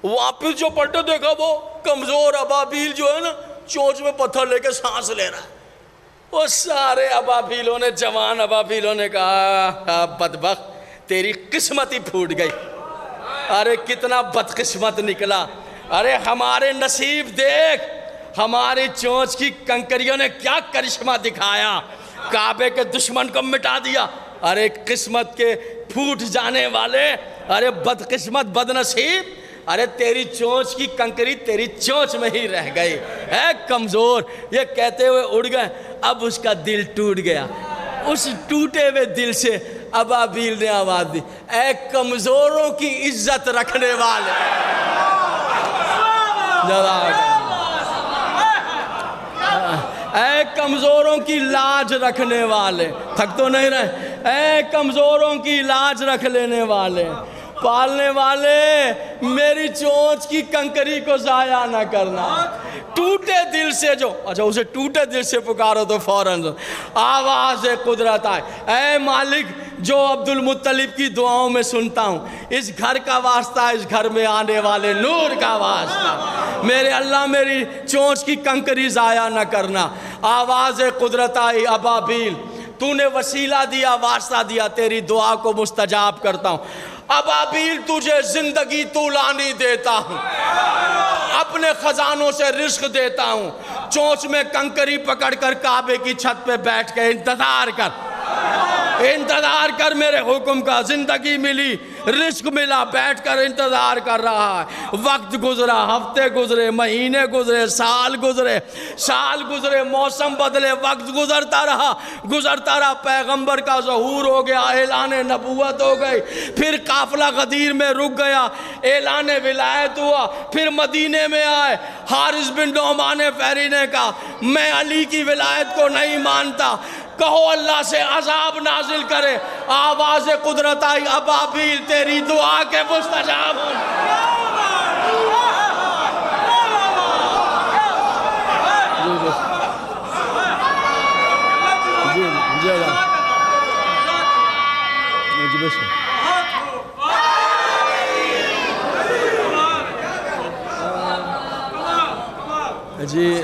Speaker 1: واپس جو پلٹے دیکھا وہ کمزور ابابیل جو ہے نا چونچ میں پتھر لے کے سانس لے رہا ہے. وہ سارے ابابیلوں نے, جوان ابابیلوں نے کہا بدبخت تیری قسمت ہی پھوٹ گئی. ارے کتنا بدقسمت نکلا. ارے ہمارے نصیب دیکھ, ہماری چونچ کی کنکریوں نے کیا کرشمہ دکھایا, کعبے کے دشمن کو مٹا دیا. ارے قسمت کے پھوٹ جانے والے, ارے بدقسمت بد نصیب, ارے تیری چونچ کی کنکری تیری چونچ میں ہی رہ گئی. اے کمزور, یہ کہتے ہوئے اڑ گئے. اب اس کا دل ٹوٹ گیا. اس ٹوٹے ہوئے دل سے ابابیل نے آواز دی, اے کمزوروں کی عزت رکھنے والے, اے کمزوروں کی لاج رکھنے والے, تھک تو نہیں رہے, اے کمزوروں کی لاج رکھ لینے والے, پالنے والے, میری چونچ کی کنکری کو ضائع نہ کرنا. ٹوٹے دل سے جو, اچھا اسے ٹوٹے دل سے پکارو تو فوراً آواز قدرت آئے. اے مالک جو عبد المطلب کی دعاؤں میں سنتا ہوں, اس گھر کا واسطہ, اس گھر میں آنے والے نور کا واسطہ, میرے اللہ میری چونچ کی کنکری ضائع نہ کرنا. آواز قدرت آئی, ابابیل تو نے وسیلہ دیا, واسطہ دیا, تیری دعا کو مستجاب کرتا ہوں. ابابیل تجھے زندگی طولانی دیتا ہوں, اپنے خزانوں سے رزق دیتا ہوں. چونچ میں کنکری پکڑ کر کعبے کی چھت پہ بیٹھ کے انتظار کر میرے حکم کا. زندگی ملی, رزق ملا, بیٹھ کر انتظار کر رہا ہے. وقت گزرا, ہفتے گزرے, مہینے گزرے, سال گزرے, موسم بدلے, وقت گزرتا رہا. پیغمبر کا ظہور ہو گیا, اعلان نبوت ہو گئی. پھر قافلہ غدیر میں رک گیا, اعلان ولایت ہوا. پھر مدینے میں آئے, حارث بن نعمان فہری نے کہا میں علی کی ولایت کو نہیں مانتا, کہو اللہ سے عذاب نازل کرے. آواز قدرت آئی, ابابیل تیری دعا کے مستجاب ہوں. جی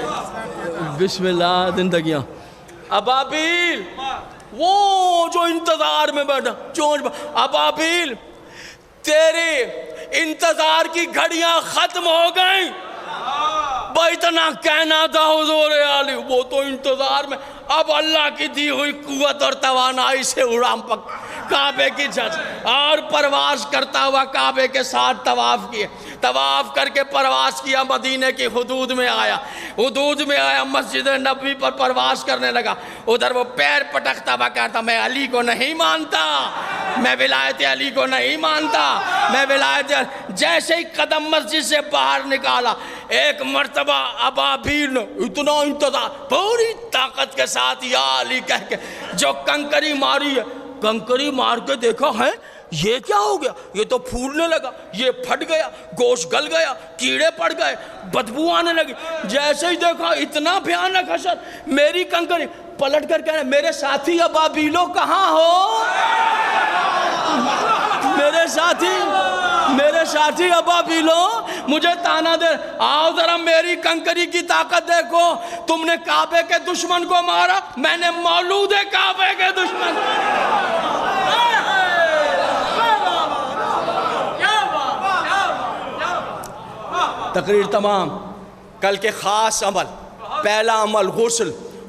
Speaker 1: بسم اللہ زندگیاں. ابابیل وہ جو انتظار میں بیٹھا چونچ, ابابیل تیری انتظار کی گھڑیاں ختم ہو گئیں. اتنا کہنا تھا حضور علی, وہ تو انتظار میں, اب اللہ کی دی ہوئی قوت اور توانائی سے اڑام کعبے کی چھت اور پرواز کرتا ہوا کعبے کے ساتھ طواف کر کے پرواز کیا. مدینے کی حدود میں آیا, مسجد نبوی پر پرواز کرنے لگا. ادھر وہ پیر پٹکتا ہوا کہتا میں علی کو نہیں مانتا, میں ولایت علی کو نہیں مانتا, میں ولایت. جیسے ہی قدم مسجد سے باہر نکالا, ایک مرتبہ ابابیل نے اتنا انتظار پوری طاقت کے ساتھ یا علی کہہ کے جو کنکری ماری ہے, کنکری مار کے دیکھا ہے یہ کیا ہو گیا, یہ تو پھولنے لگا, یہ پھٹ گیا, گوشت گل گیا, کیڑے پڑ گئے, بدبو آنے لگی. جیسے ہی دیکھا اتنا بھیانک حشر, میری کنکری پلٹ کر کہہ رہے میرے ساتھی ابابیلو کہاں ہو, میرے ساتھی ابابیلو مجھے تانا دے, آؤ ذرا میری کنکری کی طاقت دیکھو. تم نے کعبے کے دشمن کو مارا, میں نے مولود کعبے کے دشمن. تقریر تمام. کل کے خاص عمل, پہلا عمل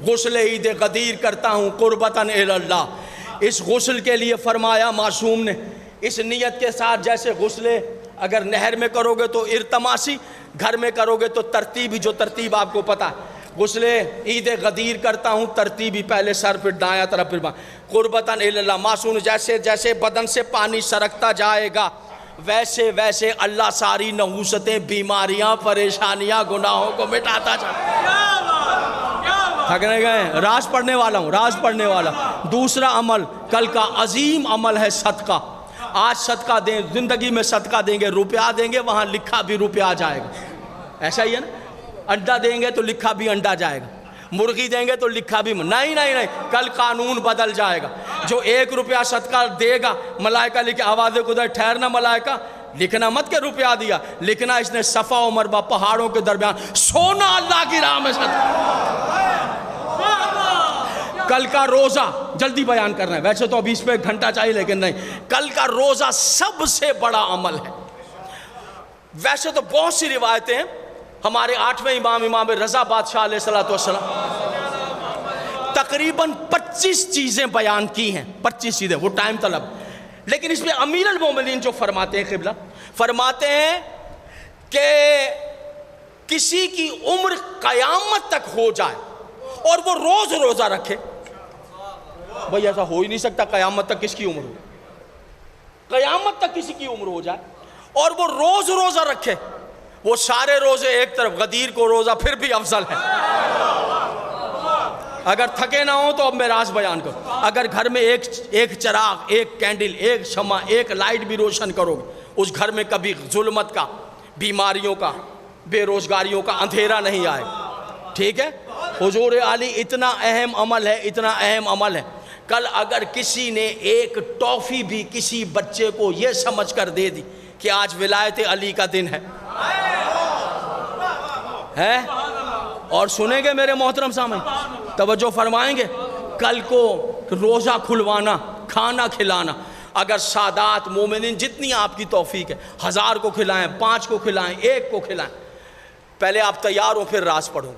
Speaker 1: غسل عید غدیر کرتا ہوں قربتاً اللہ. اس غسل کے لیے فرمایا معصوم نے, اس نیت کے ساتھ جیسے غسل اگر نہر میں کرو گے تو ارتماسی, گھر میں کرو گے تو ترتیب, جو ترتیب آپ کو پتا ہے. غسل عید غدیر کرتا ہوں، ترتیبی پہلے سر پھر دایاں طرف پھر بائیں، قربتاً اللہ معصوم جیسے جیسے بدن سے پانی سرکتا جائے گا ویسے ویسے اللہ ساری نحوستیں، بیماریاں، پریشانیاں، گناہوں کو مٹاتا جائے گا۔ تھکنے گئے؟ راز پڑھنے والا ہوں، راز پڑھنے والا۔ دوسرا عمل کل کا عظیم عمل ہے صدقہ۔ آج صدقہ دیں، زندگی میں صدقہ دیں گے، روپیہ دیں گے، وہاں لکھا بھی روپیہ آ جائے گا، ایسا ہی ہے نا؟ انڈا دیں گے تو لکھا بھی انڈا جائے گا، مرغی دیں گے تو لکھا بھی نہیں نہیں نہیں، کل قانون بدل جائے گا۔ جو 1 روپیہ صدقہ دے گا ملائکہ لکھے آواز خدا ٹھہرنا ملائکہ، لکھنا مت کہ روپیہ دیا، لکھنا اس نے صفا و مربع پہاڑوں کے درمیان سونا اللہ کی راہ میں صدقہ۔ کل کا روزہ جلدی بیان کرنا ہے، ویسے تو ابھی اس پہ 1 گھنٹہ چاہیے لیکن نہیں، کل کا روزہ سب سے بڑا عمل ہے۔ ویسے تو بہت سی روایتیں ہیں، ہمارے 8ویں امام رضا بادشاہ علیہ السلام تقریباً 25 چیزیں بیان کی ہیں، 25 چیزیں، وہ ٹائم طلب، لیکن اس میں امیر المومنین جو فرماتے ہیں قبلہ فرماتے ہیں کہ کسی کی عمر قیامت تک ہو جائے اور وہ روز روزہ رکھے، بھئی ایسا ہو ہی نہیں سکتا، قیامت تک کس کی عمر ہو، قیامت تک کسی کی عمر ہو جائے اور وہ روز روزہ رکھے، وہ سارے روزے ایک طرف، غدیر کو روزہ پھر بھی افضل ہے۔ اگر تھکے نہ ہوں تو اب میں راز بیان کروں، اگر گھر میں ایک چراغ، ایک کینڈل، ایک شمع، ایک لائٹ بھی روشن کرو گے، اس گھر میں کبھی ظلمت کا، بیماریوں کا، بے روزگاریوں کا اندھیرا نہیں آئے، ٹھیک ہے؟ حضور علی اتنا اہم عمل ہے، اتنا اہم عمل ہے، کل اگر کسی نے ایک ٹافی بھی کسی بچے کو یہ سمجھ کر دے دی کہ آج ولایت علی کا دن ہے اور سنیں گے میرے محترم سامعین، توجہ فرمائیں گے، کل کو روزہ کھلوانا، کھانا کھلانا، اگر سادات مومنین جتنی آپ کی توفیق ہے 1000 کو کھلائیں، 5 کو کھلائیں، 1 کو کھلائیں، پہلے آپ تیار ہو پھر راز پڑھوں،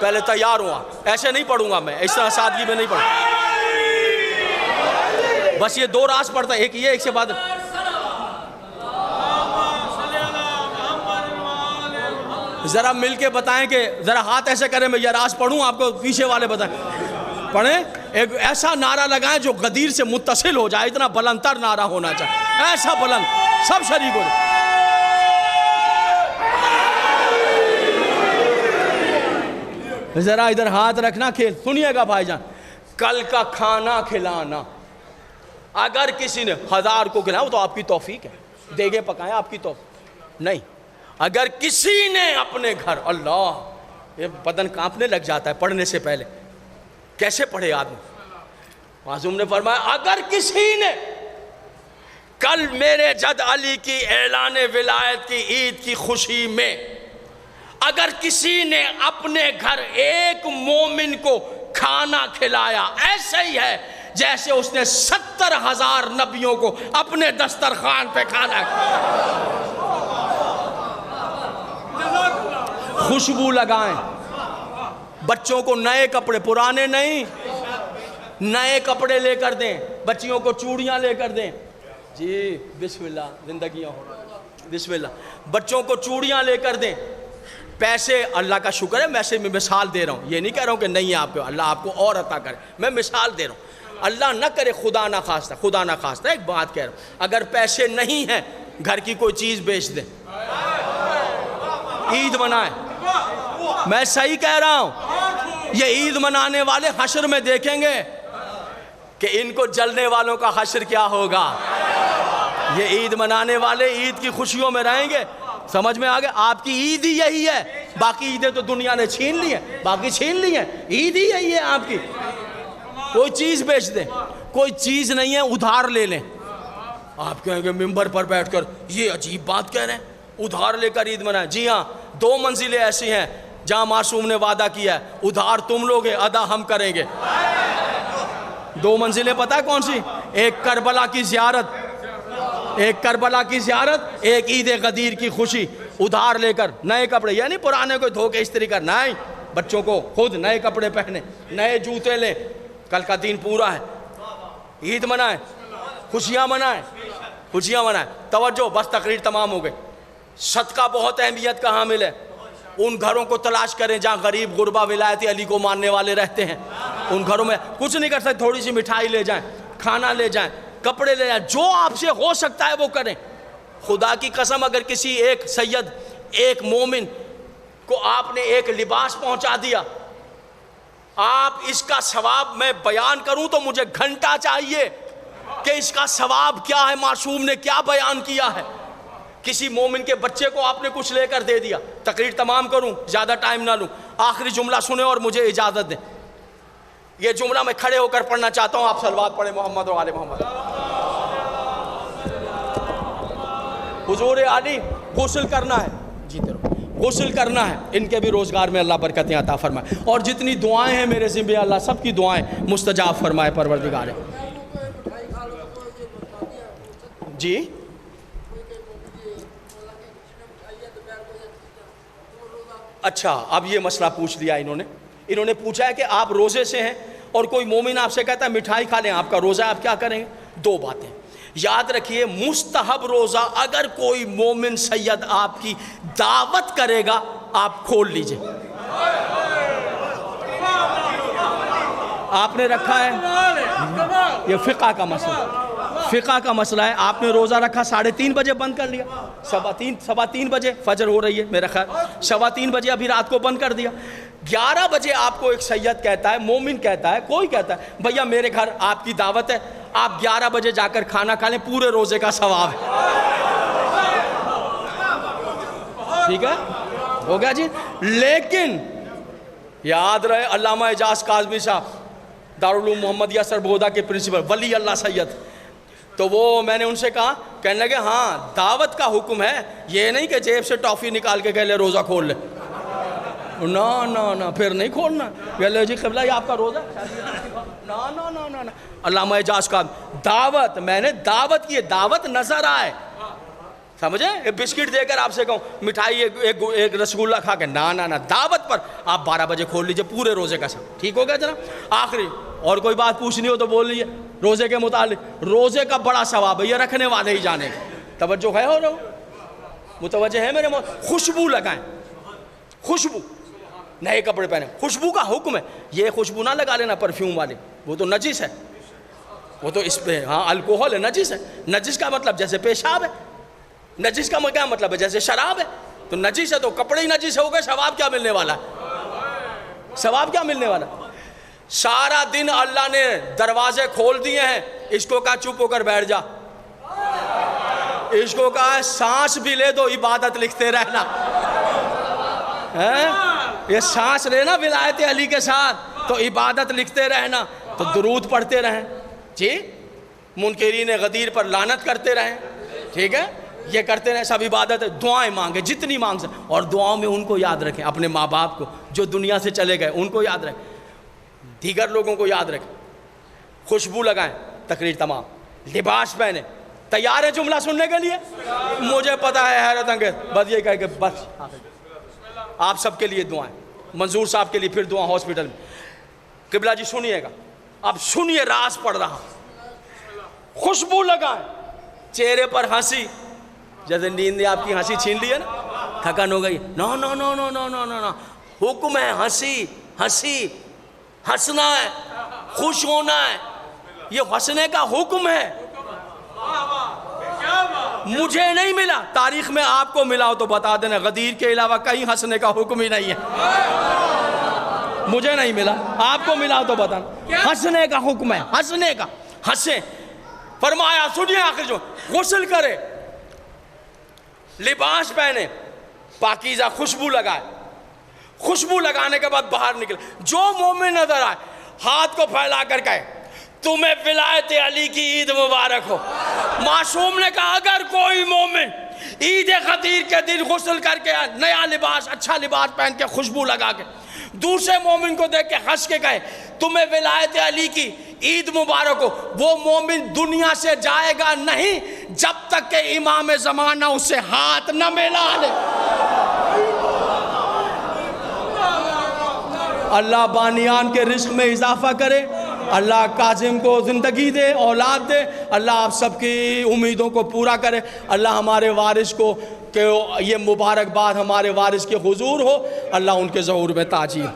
Speaker 1: پہلے تیار ہوں، ایسے نہیں پڑھوں گا میں، اس طرح سادگی میں نہیں پڑھوں، بس یہ 2 راز پڑھتا ہے، ایک یہ، ایک سے بعد ذرا مل کے بتائیں کہ ذرا ہاتھ ایسے کریں میں یہ راز پڑھوں، آپ کو پیچھے والے بتائیں، پڑھیں، ایک ایسا نعرہ لگائیں جو غدیر سے متصل ہو جائے، اتنا بلند تر نعرہ ہونا چاہیے، ایسا بلند، سب شریک ہو جائے۔ ذرا ادھر ہاتھ رکھنا، کھیل سنیے گا بھائی جان، کل کا کھانا کھلانا، اگر کسی نے 1000 کو کھلایا وہ تو آپ کی توفیق ہے، دیگے پکائیں آپ کی توفیق نہیں، اگر کسی نے اپنے گھر، اللہ یہ بدن کانپنے لگ جاتا ہے پڑھنے سے پہلے، کیسے پڑھے آدمی، معصوم نے فرمایا اگر کسی نے کل میرے جد علی کی اعلان ولایت کی عید کی خوشی میں اگر کسی نے اپنے گھر ایک مومن کو کھانا کھلایا، ایسا ہی ہے جیسے اس نے 70,000 نبیوں کو اپنے دسترخوان پہ کھانا کھلایا۔ خوشبو لگائیں، بچوں کو نئے کپڑے، پرانے نہیں، نئے کپڑے لے کر دیں، بچیوں کو چوڑیاں لے کر دیں، جی بسم اللہ، زندگیاں ہو، بسم اللہ، بچوں کو چوڑیاں لے کر دیں، پیسے اللہ کا شکر ہے، میں مثال دے رہا ہوں، یہ نہیں کہہ رہا ہوں کہ نہیں آپ کو، اللہ آپ کو اور عطا کرے، میں مثال دے رہا ہوں، اللہ نہ کرے، خدا نہ خواستہ، ایک بات کہہ رہا ہوں، اگر پیسے نہیں ہیں گھر کی کوئی چیز بیچ دیں، عید منائیں، میں صحیح کہہ رہا ہوں، یہ عید منانے والے حشر میں دیکھیں گے کہ ان کو جلنے والوں کا حشر کیا ہوگا، یہ عید منانے والے عید کی خوشیوں میں رہیں گے، سمجھ میں آگے، آپ کی عید ہی یہی ہے، باقی عیدیں تو دنیا نے چھین لی ہیں، باقی چھین لی ہیں، عید ہی یہی ہے آپ کی، کوئی چیز بیچ دیں، کوئی چیز نہیں ہے ادھار لے لیں، آپ کہیں گے ممبر پر بیٹھ کر یہ عجیب بات کہہ رہے ہیں، ادھار لے کر عید منائیں، جی ہاں، 2 منزلیں ایسی ہیں جہاں معصوم نے وعدہ کیا ہے، ادھار تم لوگ ہیں، ادا ہم کریں گے، 2 منزلیں پتہ ہے کون سی؟ ایک کربلا کی زیارت، ایک عید غدیر کی خوشی، ادھار لے کر نئے کپڑے، یعنی پرانے کو دھو کے استری کر، نہیں، بچوں کو خود نئے کپڑے پہنے، نئے جوتے لیں، کل کا دن پورا ہے، عید منائیں، خوشیاں منائیں، توجہ، بس تقریر تمام ہو گئی، صدقہ بہت اہمیت کا حامل ہے، ان گھروں کو تلاش کریں جہاں غریب غربا ولایت علی کو ماننے والے رہتے ہیں. ان گھروں میں کچھ نہیں کر سکتے, تھوڑی سی مٹھائی لے جائیں, کھانا لے جائیں, کپڑے لے جائیں, جو آپ سے ہو سکتا ہے وہ کریں. خدا کی قسم اگر کسی ایک سید, ایک مومن کو آپ نے ایک لباس پہنچا دیا, آپ اس کا ثواب میں بیان کروں تو مجھے گھنٹہ چاہیے کہ اس کا ثواب کیا ہے, معصوم نے کیا بیان کیا ہے. کسی مومن کے بچے کو آپ نے کچھ لے کر دے دیا. تقریر تمام کروں, زیادہ ٹائم نہ لوں, آخری جملہ سنیں اور مجھے اجازت دیں. یہ جملہ میں کھڑے ہو کر پڑھنا چاہتا ہوں, آپ صلوات پڑھیں محمد و آل محمد. حضور علی غسل کرنا ہے, جیتے رہو, غسل کرنا ہے. ان کے بھی روزگار میں اللہ برکتیں عطا فرمائے, اور جتنی دعائیں ہیں میرے ذمہ اللہ سب کی دعائیں مستجاب فرمائے پروردگار. جی اچھا, اب یہ مسئلہ پوچھ لیا انہوں نے پوچھا ہے کہ آپ روزے سے ہیں اور کوئی مومن آپ سے کہتا ہے مٹھائی کھا لیں, آپ کا روزہ ہے, آپ کیا کریں گے؟ دو باتیں یاد رکھیے. مستحب روزہ اگر کوئی مومن سید آپ کی دعوت کرے گا آپ کھول لیجئے. آپ نے رکھا ہے, یہ فقہ کا مسئلہ ہے. آپ نے روزہ رکھا 3:30 بجے بند کر لیا, 3:15 بجے فجر ہو رہی ہے میرا خیال, 3:15 بجے ابھی رات کو بند کر دیا. 11 بجے آپ کو ایک سید کہتا ہے, مومن کہتا ہے, کوئی کہتا ہے بھیا میرے گھر آپ کی دعوت ہے, آپ 11 بجے جا کر کھانا کھا لیں, پورے روزے کا ثواب ہے. ٹھیک ہے, ہو گیا جی. لیکن یاد رہے علامہ اعجاز کاظمی صاحب دارالعلوم محمدیہ سربودہ کے پرنسپل, ولی اللہ سید, تو وہ میں نے ان سے کہا, کہنے لگے ہاں دعوت کا حکم ہے, یہ نہیں کہ جیب سے ٹافی نکال کے کہہ لے روزہ کھول لے. نا پھر نہیں کھولنا. کہہ لے جی قبلہ یہ آپ کا روزہ, نا. علامہ اعجاز کا دعوت, میں نے دعوت کی, دعوت نظر آئے, سمجھے, بسکٹ دے کر آپ سے کہوں مٹھائی ایک رسگلہ کھا کے, نا دعوت پر آپ 12 بجے کھول لیجئے پورے روزے کا سب. ٹھیک ہو گیا جناب. آخری اور کوئی بات پوچھنی ہو تو بول لیجئے روزے کے متعلق. روزے کا بڑا ثواب ہے, یہ رکھنے والے ہی جانے گا. توجہ ہے, ہو رہا ہو, متوجہ ہے میرے خوشبو لگائیں, خوشبو, نئے کپڑے پہنے, خوشبو کا حکم ہے. یہ خوشبو نہ لگا لینا پرفیوم والے, وہ تو نجس ہے, وہ تو اس پہ ہاں الکوہل ہے, نجس ہے. نجس کا مطلب جیسے پیشاب ہے, نجس کا کیا مطلب ہے جیسے شراب ہے. تو نجس ہے تو کپڑے ہی نجس ہو گئے, ثواب کیا ملنے والا ہے, ثواب کیا ملنے والا. سارا دن اللہ نے دروازے کھول دیے ہیں, اس کو کہا چپ ہو کر بیٹھ جا, اس کو کہا سانس بھی لے دو عبادت لکھتے رہنا. یہ سانس لینا ولایت علی کے ساتھ تو عبادت لکھتے رہنا, تو درود پڑھتے رہیں جی, منکرین غدیر پر لعنت کرتے رہیں, ٹھیک ہے, یہ کرتے رہیں, سب عبادت ہے. دعائیں مانگیں جتنی مانگ سکیں, اور دعاؤں میں ان کو یاد رکھیں, اپنے ماں باپ کو جو دنیا سے چلے گئے ان کو یاد رکھیں, دیگر لوگوں کو یاد رکھیں. خوشبو لگائیں, تقریر تمام, لباس پہنے, تیار ہے جملہ سننے کے لیے؟ مجھے پتا ہے حیرت انگیز, بس یہ کہہ کہ بس آپ سب کے لیے دعائیں, منظور صاحب کے لیے پھر دعا ہاسپٹل میں. قبلہ جی سنیے گا, اب سنیے راز پڑھ رہا. خوشبو لگائیں, چہرے پر ہنسی, جیسے نیند نے آپ کی ہنسی چھین لی ہے نا, تھکن ہو گئی, نا, حکم ہے ہنسی, ہنسنا ہے, خوش ہونا ہے, یہ ہنسنے کا حکم ہے. مجھے نہیں ملا, تاریخ میں آپ کو ملا ہو تو بتا دینا, غدیر کے علاوہ کہیں ہنسنے کا حکم ہی نہیں ہے. مجھے نہیں ملا, آپ کو ملا ہو تو بتانا. ہنسنے کا حکم ہے, ہنسنے کا, ہنسیں. فرمایا سنیے آخر جو, غسل کرے, لباس پہنے, پاکیزہ خوشبو لگائے, خوشبو لگانے کے بعد باہر نکلے. جو مومن نظر آئے ہاتھ کو پھیلا کر کہے تمہیں ولایت علی کی عید مبارک ہو. معصوم نے کہا اگر کوئی مومن عید غدیر کے دن غسل کر کے نیا لباس, اچھا لباس پہن کے, خوشبو لگا کے, دوسرے مومن کو دیکھ کے ہنس کے کہے تمہیں ولایت علی کی عید مبارک ہو, وہ مومن دنیا سے جائے گا نہیں جب تک کہ امام زمانہ اس سے ہاتھ نہ ملا لے. اللہ بانیان کے رزق میں اضافہ کرے,
Speaker 2: اللہ کاظم کو زندگی دے، اولاد دے، اللہ آپ سب کی امیدوں کو پورا کرے، اللہ ہمارے وارث کو کہ یہ مبارکباد ہمارے وارث کے حضور ہو، اللہ ان کے ظہور میں تاجیل